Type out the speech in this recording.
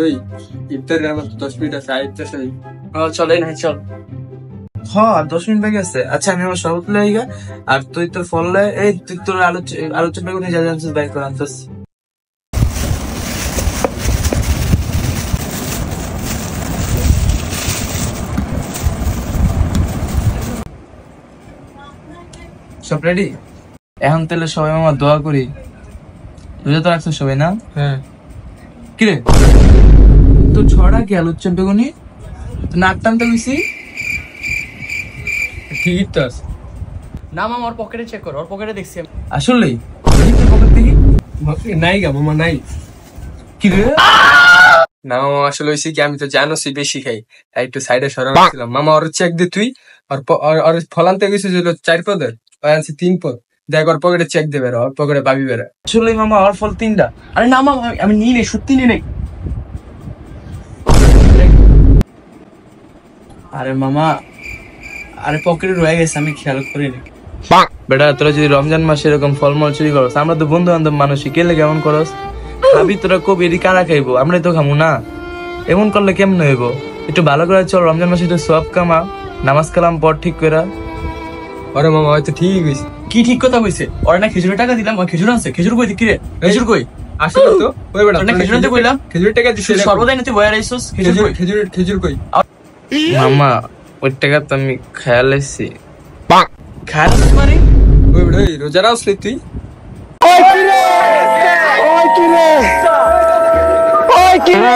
ওই ইফতারের আমার 10 মিনিট আছে আইতেছে। চলে না চল। হ্যাঁ 10 মিনিট বাকি আছে। আচ্ছা আমি আমার শরবত লই গা, আর তুই তোর ফল লয়। এই তুই তোর আলোচনা বেগুনি যা জানছিস বাইক করে আনছিস। সব রেডি? এখন তাহলে সবাই আমার দোয়া করি। বুঝে তো রাখছো সবাই না? হ্যাঁ কিরে তো ছড়া কি আলোচনা বেগুনি নাক টানতে গেছি? ঠিক তো আছে। না মামা ওর পকেটে চেক কর, ওর পকেটে দেখছি আমি। আসলেই তোর পকেট থেকে নাই গা মামা নাই। কি রে? না মামা আসলে হয়েছে কি, আমি তো জানোসই বেশি খাই, তাই একটু সাইডে সরাচ্ছিলাম। মামা ওর চেক দে তুই। ওর ফলানতে গেছে 4 পদের, ওই আনছি 3 পদ। দেখ ওর পকেটে চেক দেবে, ওর পকেটে পাবি বেড়া। আসলেই মামা আমার ফল 3টা। আরে না মামা আমি নিই নেই, সত্যি নিই নেই। আরে মামা, আরে পকেটে রয়ে গেছে, আমি খেয়াল করিনি। বেটা তোরা যদি রমজান মাসে এরকম ফলমূল চুরি করস, আমরা তো বন্ধু বান্ধব মানুষই, কেলে কেমন করস? খাবি তোরা কবি এটি কারা খাইবো, আমরাই তো খামু না। এমন করলে কেমন হইব? একটু ভালো করে চল, রমজান মাসে একটু সব কামা, নামাজ কালাম পর ঠিক করে। আরে মামা হয়তো ঠিক হয়েছে। কি ঠিক কথা কইছে? ওর না খেজুরের টাকা দিলাম, ওই খেজুর আনছে। খেজুর কই? কি রে খেজুর কই? আসলে তো ওই বেড়া ওর না খেজুর আনতে কইলাম, খেজুর টাকা দিছে। সর্বদাই নাতে বয়ার আইছস। খেজুর কই? খেজুর কই? মামা ওই টাকা তো আমি খেয়াল এসছি। খায় না মানে? ওই বেড়া ওই রোজারা আসলে তুই। ওই কিরে